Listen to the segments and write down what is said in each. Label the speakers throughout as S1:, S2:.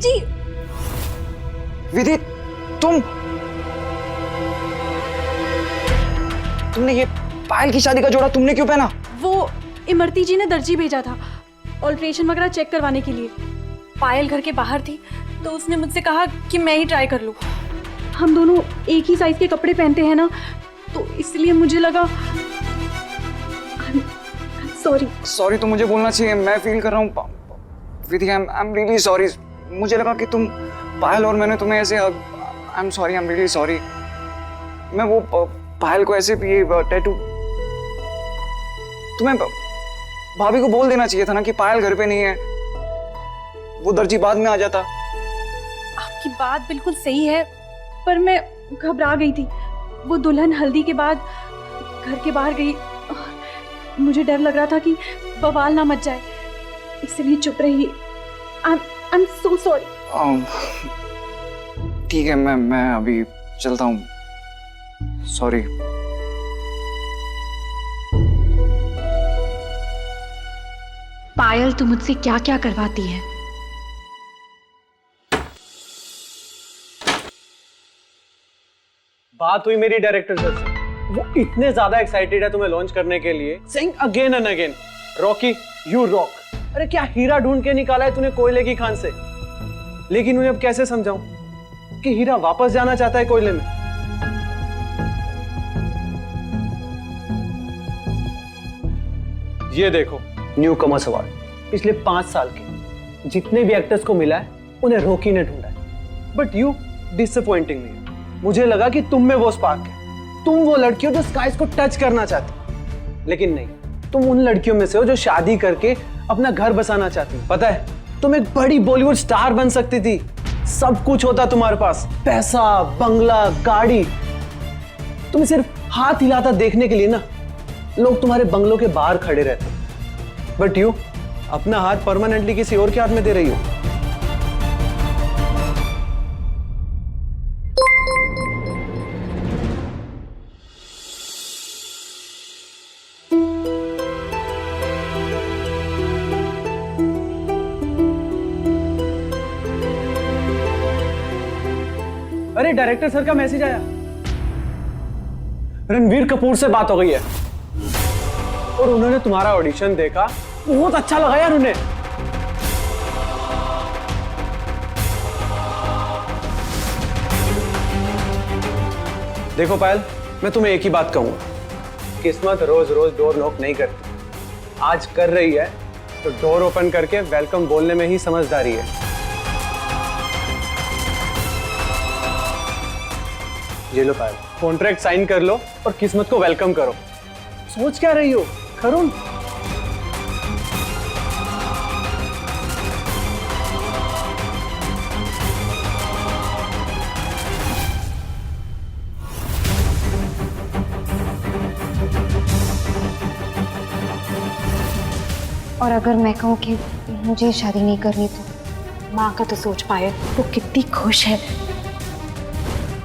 S1: जी।
S2: विधि, तुमने ये पायल की शादी का जोड़ा तुमने क्यों पहना?
S1: वो इमरती जी ने दर्जी भेजा था ऑल्ट्रेशन वगैरह चेक करवाने के लिए। पायल घर के बाहर थी तो उसने मुझसे कहा कि मैं ही ट्राई कर लूं। हम दोनों एक ही साइज के कपड़े पहनते हैं ना, तो इसलिए मुझे लगा। सॉरी
S2: तो मुझे बोलना चाहिए, मैं फील कर रहा हूँ। विधि, आई एम रियली सॉरी। मुझे लगा कि तुम पायल और मैंने तुम्हें ऐसे, I am sorry, I am really sorry. मैं वो पायल को ऐसे टैटू, तुम्हें भाभी को बोल देना चाहिए था ना कि पायल घर पे नहीं है, वो दर्जी बाद में आ जाता।
S1: आपकी बात बिल्कुल सही है, पर मैं घबरा गई थी। वो दुल्हन हल्दी के बाद घर के बाहर गई, मुझे डर लग रहा था कि बवाल ना मच जाए, इसलिए चुप रही। I am so sorry.
S2: ठीक है, मैं अभी चलता हूँ। सॉरी।
S3: पायल, तू मुझसे क्या क्या करवाती है?
S4: बात हुई मेरी डायरेक्टर सर से, वो इतने ज्यादा एक्साइटेड है तुम्हें लॉन्च करने के लिए, saying again and again, Rocky you rock. अरे क्या हीरा ढूंढ के निकाला है तूने कोयले की खान से। लेकिन उन्हें अब कैसे समझाऊं कि हीरा वापस जाना चाहता है कोयले में। ये देखो, न्यू कमर्स अवार्ड पिछले 5 साल के जितने भी एक्टर्स को मिला है उन्हें रॉकी ने ढूंढा है, बट यू डिसअपॉइंटिंग मी। मुझे लगा कि तुम में वो स्पार्क है, तुम वो लड़की हो जो स्काइज को टच करना चाहती, लेकिन नहीं, तुम उन लड़कियों में से हो जो शादी करके अपना घर बसाना चाहती हो। पता है, तुम एक बड़ी बॉलीवुड स्टार बन सकती थी, सब कुछ होता तुम्हारे पास, पैसा, बंगला, गाड़ी। तुम्हें सिर्फ हाथ हिलाता देखने के लिए ना लोग तुम्हारे बंगलों के बाहर खड़े रहते, बट यू अपना हाथ परमानेंटली किसी और के हाथ में दे रही हो। अरे डायरेक्टर सर का मैसेज आया, रणवीर कपूर से बात हो गई है और उन्होंने तुम्हारा ऑडिशन देखा, बहुत अच्छा लगा यार उन्हें। देखो पायल, मैं तुम्हें एक ही बात कहूंगा, किस्मत रोज रोज डोर नॉक नहीं करती, आज कर रही है तो डोर ओपन करके वेलकम बोलने में ही समझदारी है। ये लो पायल, कॉन्ट्रैक्ट साइन कर लो और किस्मत को वेलकम करो। सोच क्या रही हो, करो।
S5: और अगर मैं कहूँ कि मुझे शादी नहीं करनी तो
S3: माँ का तो सोच पाए, वो कितनी खुश है।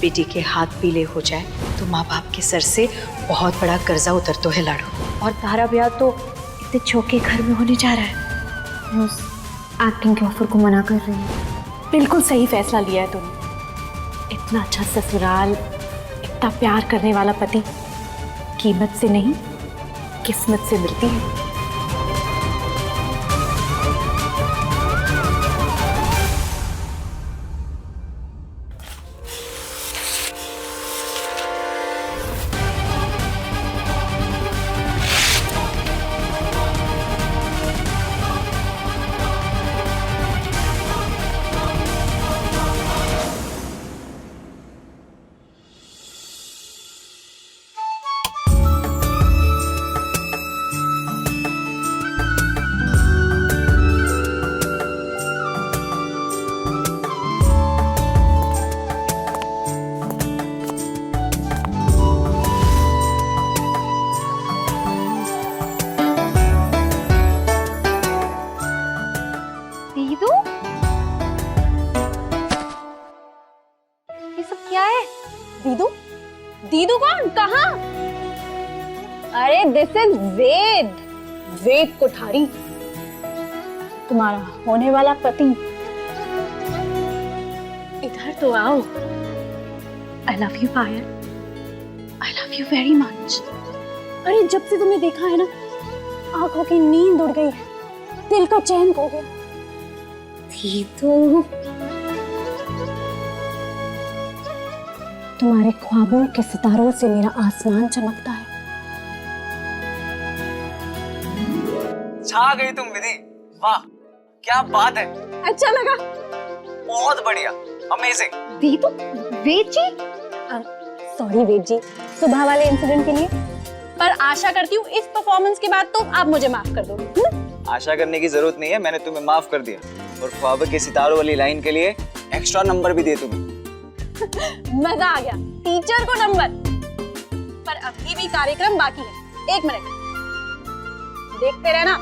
S3: बेटी के हाथ पीले हो जाए तो माँ बाप के सर से बहुत बड़ा कर्जा उतर तो है लाडो। और तारा ब्याह तो इतने छोटे घर में होने जा रहा है।
S5: मैं उस एक्टिंग के ऑफर को मना कर रही हूँ।
S3: बिल्कुल सही फैसला लिया है तुमने। इतना अच्छा ससुराल, इतना प्यार करने वाला पति कीमत से नहीं किस्मत से मिलती है।
S5: दीदू, ये सब क्या है?
S6: दीदू? दीदू कौन? कहाँ? अरे दिस इज वेद, वेद कोठारी, तुम्हारा होने वाला पति।
S1: इधर तो आओ। I love you Payal, I love you very much.
S6: अरे जब से तुम्हें देखा है ना, आंखों की नींद उड़ गई है, दिल का चैन खो गया।
S1: दीदू,
S6: तुम्हारे ख्वाबों के सितारों से मेरा आसमान चमकता है।
S2: छा गई तुम विधि, वाह क्या बात है,
S6: अच्छा लगा?
S2: बहुत बढ़िया, अमेजिंग।
S6: दीदू, वेद जी, सॉरी वेद जी, सुबह वाले इंसिडेंट के लिए, पर आशा करती हूँ इस परफॉर्मेंस के बाद तो आप मुझे माफ कर दो।
S2: आशा करने की जरूरत नहीं है, मैंने तुम्हें माफ कर दिया और ख्वाब के सितारों वाली लाइन के लिए एक्स्ट्रा नंबर भी दिए तुम्हें।
S6: मजा आ गया, टीचर को नंबर। पर अभी भी कार्यक्रम बाकी है, 1 मिनट देखते रहना।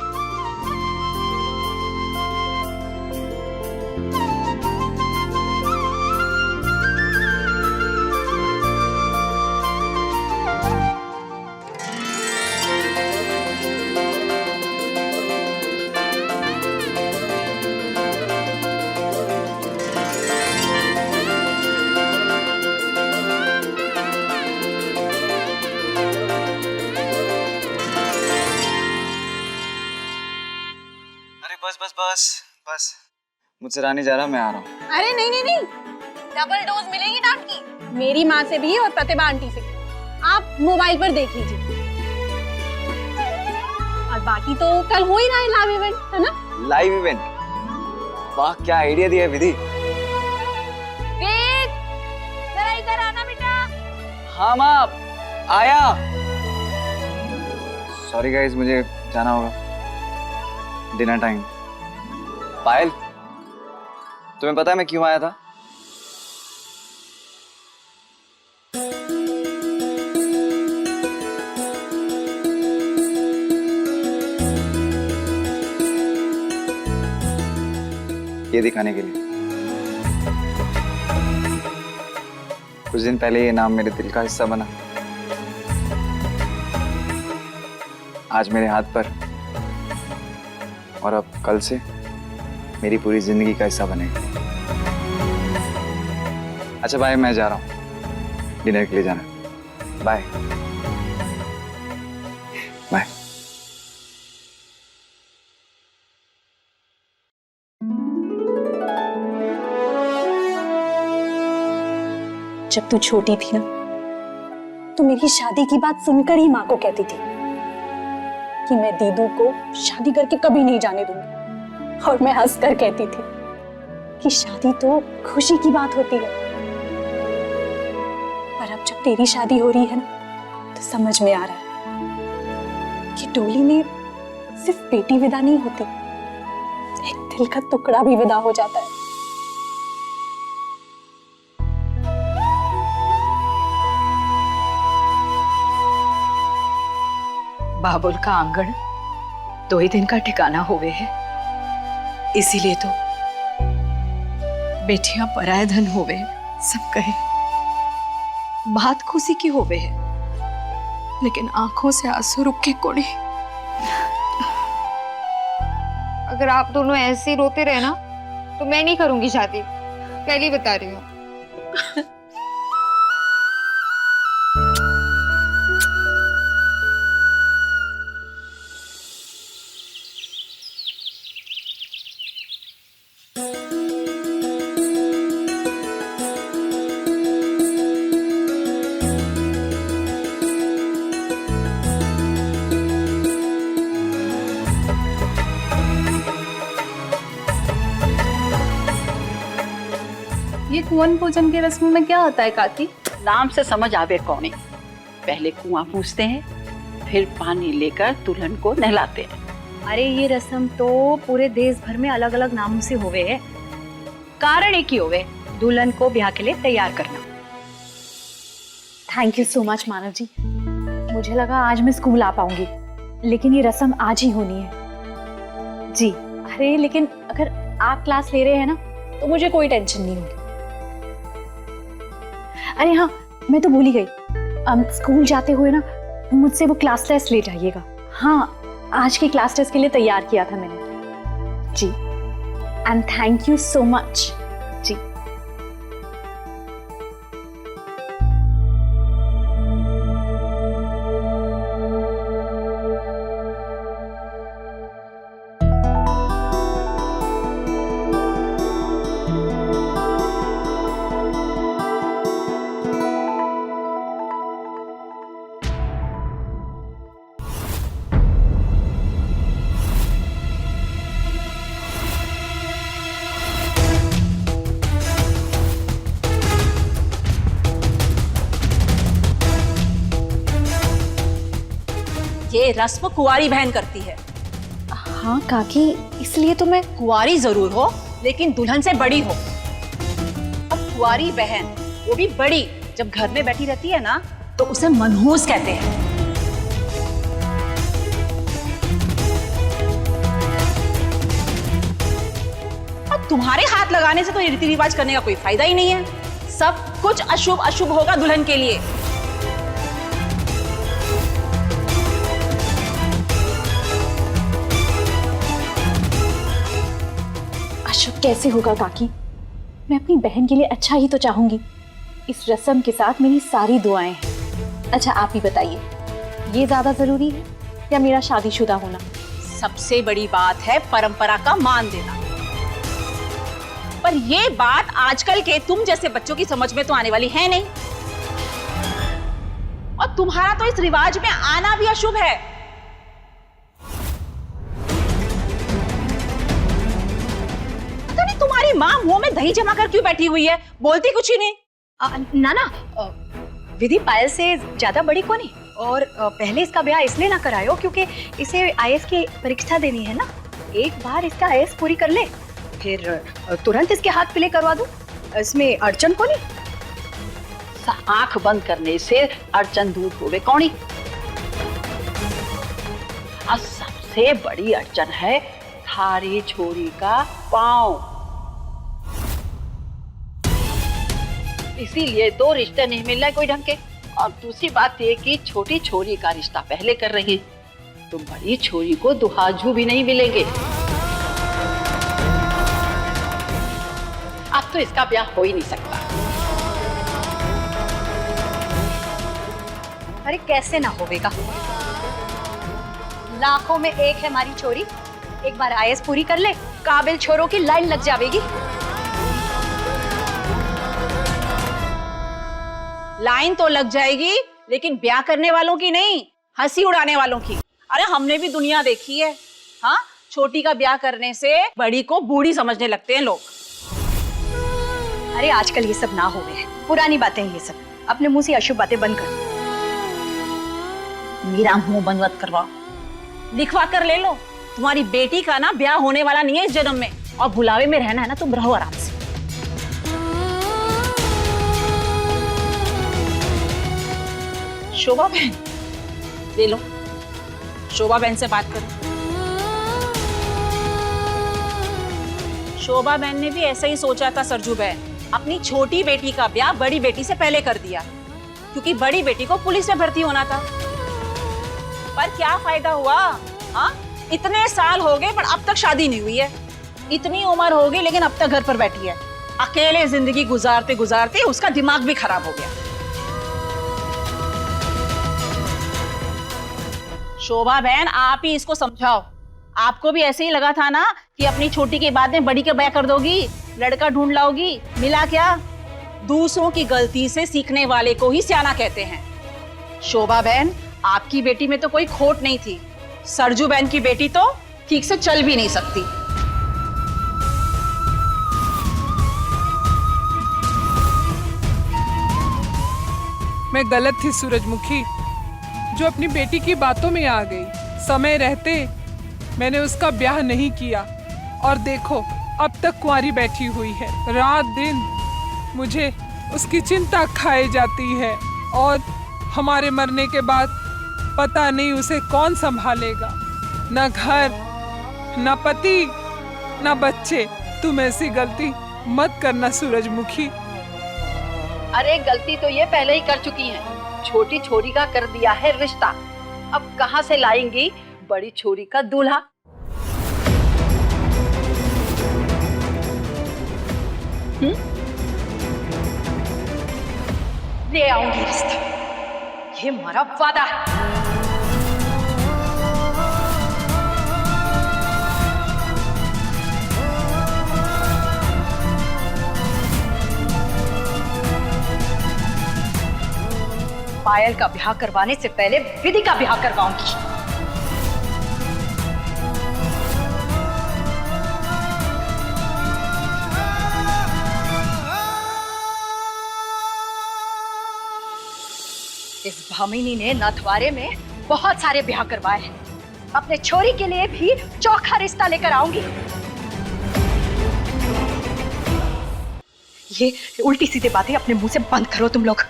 S2: बस बस बस बस, मुझसे रानी जा रहा, मैं आ रहा हूँ।
S6: अरे नहीं नहीं नहीं, डबल डोज मिलेगी डांट की, मेरी माँ से भी और प्रतिभा आंटी से। आप मोबाइल पर देख लीजिए, और बाकी तो कल हो ही रहा है लाइव इवेंट, है ना?
S2: लाइव इवेंट, वाह क्या आइडिया दिया है विधि।
S6: वेद, जरा इधर आना बेटा।
S2: हाँ माँ, आया। सॉरी गाइस, मुझे जाना होगा, डिनर टाइम। पायल, तुम्हें पता है मैं क्यों आया था? ये दिखाने के लिए। कुछ दिन पहले ये नाम मेरे दिल का हिस्सा बना, आज मेरे हाथ पर, और अब कल से मेरी पूरी जिंदगी का हिस्सा बनेगा। अच्छा बाय, मैं जा रहा हूँ, डिनर के लिए जाना। Bye bye.
S6: जब तू छोटी थी ना, तो मेरी शादी की बात सुनकर ही माँ को कहती थी कि मैं दीदू को शादी करके कभी नहीं जाने दूंगी, और मैं हंसकर कहती थी कि शादी तो खुशी की बात होती है। पर अब जब तेरी शादी हो रही है ना, तो समझ में आ रहा है कि डोली में सिर्फ बेटी विदा नहीं होती, एक दिल का टुकड़ा भी विदा हो जाता है।
S3: बाबुल का आंगन 2 ही दिन का ठिकाना होवे है, इसीलिए तो बेटियां पराया धन होवे सब कहे। बात खुशी की होवे है, लेकिन आंखों से आंसू रुक के कोने।
S5: अगर आप दोनों ऐसे ही रोते रहे ना, तो मैं नहीं करूंगी शादी, पहले ही बता रही हूँ।
S1: ये कुंवन पूजन की रस्म में क्या होता है काकी?
S7: नाम से समझ आवे कौन है। पहले कुआं पूछते हैं, फिर पानी लेकर दुल्हन को नहलाते हैं।
S3: अरे ये रस्म तो पूरे देश भर में अलग अलग नामों से होवे है, कारण एक ही होवे, दुल्हन को ब्याह के लिए तैयार करना।
S1: थैंक यू सो मच मानव जी, मुझे लगा आज मैं स्कूल आ पाऊंगी, लेकिन ये रस्म आज ही होनी है जी। अरे लेकिन अगर आप क्लास ले रहे हैं ना, तो मुझे कोई टेंशन नहीं होगी। अरे हाँ, मैं तो भूल ही गई, स्कूल जाते हुए ना मुझसे वो क्लास टेस्ट ले जाइएगा। हाँ, आज के क्लास टेस्ट के लिए तैयार किया था मैंने जी। And thank you so much जी।
S3: ये रस्म कुंवारी बहन करती है।
S6: हाँ काकी, इसलिए तो मैं
S3: कुंवारी जरूर हो लेकिन दुल्हन से बड़ी हो। अब कुंवारी बहन, वो भी बड़ी, जब घर में बैठी रहती है ना तो उसे मनहूस कहते हैं। अब तुम्हारे हाथ लगाने से तो ये रीति रिवाज करने का कोई फायदा ही नहीं है। सब कुछ अशुभ अशुभ होगा दुल्हन के लिए।
S6: अशुभ कैसे होगा काकी? मैं अपनी बहन के लिए अच्छा ही तो चाहूंगी। इस रस्म के साथ मेरी सारी दुआएं हैं। अच्छा आप ही बताइए, ये ज्यादा जरूरी है या मेरा शादीशुदा होना?
S3: सबसे बड़ी बात है परंपरा का मान देना। पर ये बात आजकल के तुम जैसे बच्चों की समझ में तो आने वाली है नहीं। और तुम्हारा तो इस रिवाज में आना भी अशुभ है। पता नहीं तुम्हारी माँ मुंह में दही जमा कर क्यों बैठी हुई है, बोलती कुछ ही नहीं।
S8: ना विधि पायल से ज्यादा बड़ी कौन है? और पहले इसका ब्याह इसलिए ना करायो क्योंकि इसे आईएएस की परीक्षा देनी है ना। एक बार इसका आईएएस पूरी कर ले, फिर तुरंत इसके हाथ पीले करवा दूं। इसमें अड़चन कौन है?
S7: आंख बंद करने से अड़चन दूर होवे कौनी। और सबसे बड़ी अड़चन है थारी छोरी का पाँव। इसीलिए दो रिश्ते नहीं मिल रहे कोई ढंग के। और दूसरी बात ये कि छोटी छोरी का रिश्ता पहले कर रही हैं, तो बड़ी छोरी को दुहाजू भी नहीं मिलेंगे। अब तो इसका ब्याह हो ही नहीं सकता।
S8: अरे कैसे ना होवेगा? लाखों में एक है हमारी छोरी। एक बार आईएएस पूरी कर ले, काबिल छोरों की लाइन लग जाएगी।
S3: लाइन तो लग जाएगी लेकिन ब्याह करने वालों की नहीं, हंसी उड़ाने वालों की। अरे हमने भी दुनिया देखी है। हाँ, छोटी का ब्याह करने से बड़ी को बूढ़ी समझने लगते हैं लोग।
S8: अरे आजकल ये सब ना हो गए, पुरानी बातें ये सब। अपने मुंह से अशुभ बातें बंद कर।
S3: मेरा मुंह बंद मत करवाओ, लिखवा कर ले लो। तुम्हारी बेटी का ना ब्याह होने वाला नहीं है इस जन्म में, और भुलावे में रहना है ना तुम रहो आराम से। शोभा बहन, ले लो, शोभा बहन से बात करो। शोभा बहन ने भी ऐसा ही सोचा था सरजू बहन, अपनी छोटी बेटी का ब्याह बड़ी बेटी से पहले कर दिया, क्योंकि बड़ी बेटी को पुलिस में भर्ती होना था। पर क्या फायदा हुआ? हाँ, इतने साल हो गए पर अब तक शादी नहीं हुई है। इतनी उम्र हो गई लेकिन अब तक घर पर बैठी है। अकेले जिंदगी गुजारते गुजारते उसका दिमाग भी खराब हो गया। शोभा बहन, आप ही इसको समझाओ। आपको भी ऐसे ही लगा था ना कि अपनी छोटी के बाद में बड़ी का ब्याह कर दोगी, लड़का ढूंढ लाओगी। मिला क्या? दूसरों की गलती से सीखने वाले को ही सियाना कहते हैं। शोभा बहन, आपकी बेटी में तो कोई खोट नहीं थी। सरजू बहन की बेटी तो ठीक से चल भी नहीं सकती।
S9: मैं गलत थी सूरजमुखी, जो अपनी बेटी की बातों में आ गई। समय रहते मैंने उसका ब्याह नहीं किया और देखो अब तक कुंवारी बैठी हुई है। रात दिन मुझे उसकी चिंता खाई जाती है और हमारे मरने के बाद पता नहीं उसे कौन संभालेगा। न घर, न पति, न बच्चे। तुम ऐसी गलती मत करना सूरजमुखी।
S7: अरे गलती तो ये पहले ही कर चुकी हैं। छोटी छोरी का कर दिया है रिश्ता, अब कहाँ से लाएंगी बड़ी छोरी का दूल्हा?
S8: ले आऊंगी रिश्ता, ये हमारा वादा है। पायल का ब्याह करवाने से पहले विधि का ब्याह करवाऊंगी। इस भामिनी ने नथवारे में बहुत सारे ब्याह करवाए हैं। अपने छोरी के लिए भी चौखा रिश्ता लेकर आऊंगी। ये उल्टी सीधी बातें अपने मुंह से बंद करो तुम लोग।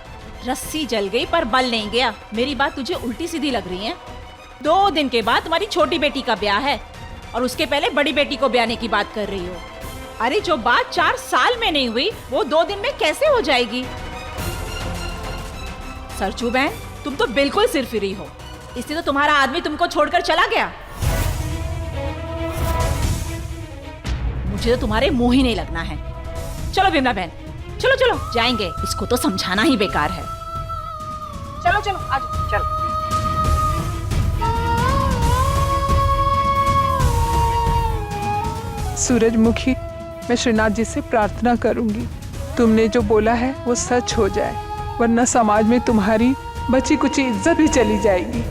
S10: रस्सी जल गई पर बल नहीं गया। मेरी बात तुझे उल्टी सीधी लग रही है? 2 दिन के बाद तुम्हारी छोटी बेटी का ब्याह है और उसके पहले बड़ी बेटी को ब्याहने की बात कर रही हो। अरे जो बात 4 साल में नहीं हुई वो 2 दिन में कैसे हो जाएगी? सरचू बहन, तुम तो बिल्कुल सिरफिरी हो। इसलिए तो तुम्हारा आदमी तुमको छोड़कर चला गया। मुझे तो तुम्हारे मुंह ही नहीं लगना है। चलो विमला बहन, चलो चलो जाएंगे। इसको तो समझाना ही बेकार है। चलो चलो आज चलो।
S9: सूरजमुखी, मैं श्रीनाथ जी से प्रार्थना करूंगी तुमने जो बोला है वो सच हो जाए, वरना समाज में तुम्हारी बची कुची इज्जत भी चली जाएगी।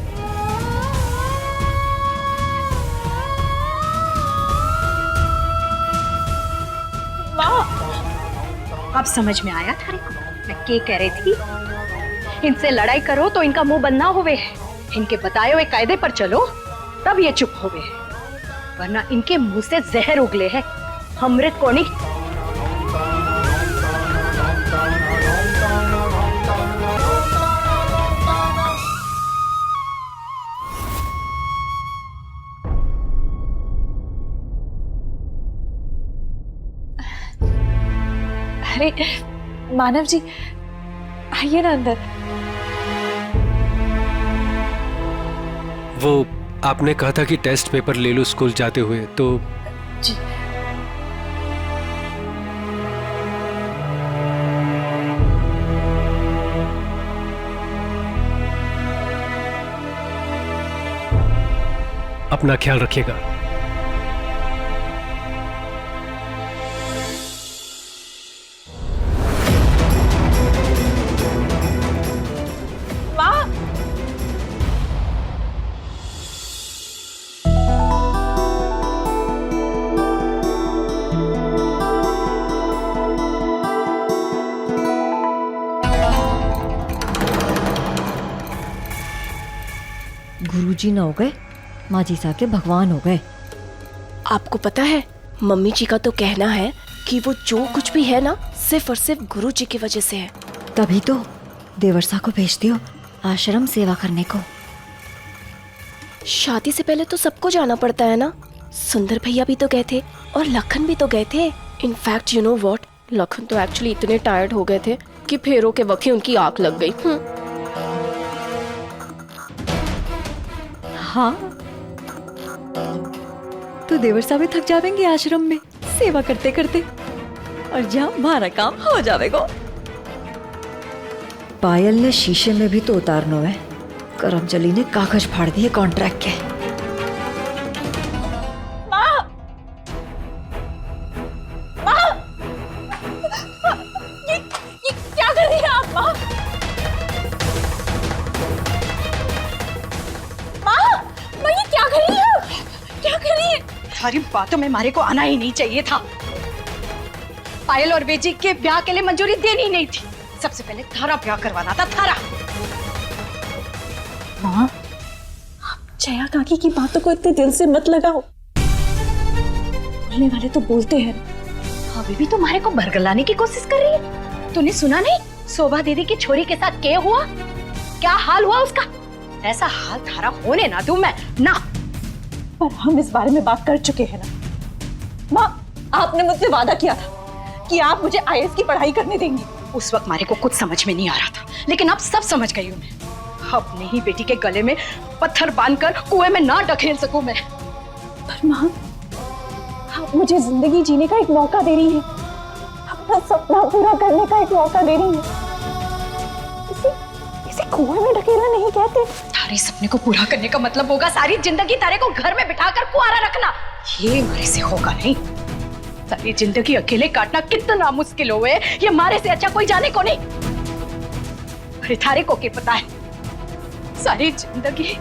S8: अब समझ में आया थारे को मैं क्या कह रही थी। इनसे लड़ाई करो तो इनका मुंह बंद ना होवे। इनके बताए हुए कायदे पर चलो तब ये चुप होवे, वरना इनके मुंह से जहर उगले है, अमृत को नहीं।
S1: अरे मानव जी, आइए ना अंदर।
S11: वो आपने कहा था कि टेस्ट पेपर ले लो स्कूल जाते हुए, तो
S1: जी।
S11: अपना ख्याल रखिएगा।
S12: गुरुजी न हो गए, माँ जी साहब के भगवान हो गए।
S13: आपको पता है मम्मी जी का तो कहना है कि वो जो कुछ भी है ना सिर्फ और सिर्फ गुरु जी की वजह से है।
S12: तभी तो देवर्षा को भेज दियो आश्रम सेवा करने को।
S13: शादी से पहले तो सबको जाना पड़ता है ना। सुंदर भैया भी तो गए थे और लखन भी तो गए थे। In fact you know what, Lakhan तो एक्चुअली इतने टायर्ड हो गए थे कि फेरों के वक्त ही उनकी आंख लग गई।
S12: हाँ, तो देवर्षा भी थक जावेंगे आश्रम में सेवा करते करते, और जहाँ हमारा काम हो जाएगा। पायल ने शीशे में भी तो उतारना है। करमजली ने कागज फाड़ दिए कॉन्ट्रैक्ट के।
S10: ये क्या कर रही है आप माँ? माँ ये क्या कर रही है? क्या कर रही है?
S8: सारी बातों में मारे को आना ही नहीं चाहिए था। पायल और बेजी के ब्याह के लिए मंजूरी देनी ही नहीं थी। सबसे पहले थारा ब्याह करवाना था, थारा।
S6: माँ, आप जया काकी की बातों को इतने दिल से मत लगाओ। बोलने वाले तो बोलते हैं।
S8: अभी भी तुम्हारे को बरगलाने की कोशिश कर रही है। तूने सुना नहीं शोभा दीदी की छोरी के साथ क्या हुआ? क्या हाल हुआ उसका? ऐसा हाल थारा होने ना दूं मैं ना।
S6: पर हम इस बारे में बात कर चुके हैं ना। माँ, आपने मुझसे वादा किया था कि आप मुझे IAS की पढ़ाई करने देंगी।
S8: उस वक्त मारे को कुछ समझ में नहीं आ रहा था, लेकिन अब सब समझ गई हूँ मैं। अपनी ही बेटी के गले में पत्थर बांधकर कुएं में ना ढकेल सकूं मैं।
S6: पर माँ, आप मुझे जिंदगी जीने का एक मौका दे रही हैं, अपना सपना पूरा करने का एक मौका दे रही हैं। इसे कुएं में ढकेलना नहीं कहते।
S8: सारे सपने को पूरा करने का मतलब होगा सारी जिंदगी तारे को घर में बिठाकर कुआरा रखना। ये मारे से होगा नहीं। सारी जिंदगी अकेले काटना कितना मुश्किल होवे, ये मारे से अच्छा कोई जाने को नहीं। अरे थारे को क्या पता है, सारी जिंदगी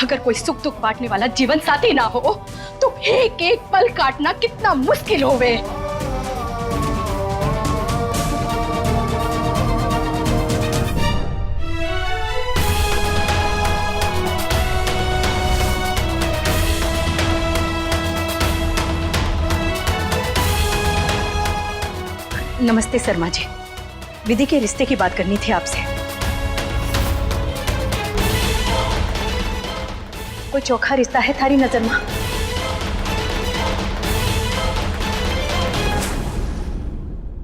S8: अगर कोई सुख दुख बांटने वाला जीवन साथी ना हो तो एक एक पल काटना कितना मुश्किल होवे।
S3: नमस्ते शर्मा जी, विधि के रिश्ते की बात करनी थी आपसे। कोई चोखा रिश्ता है थारी नजर में?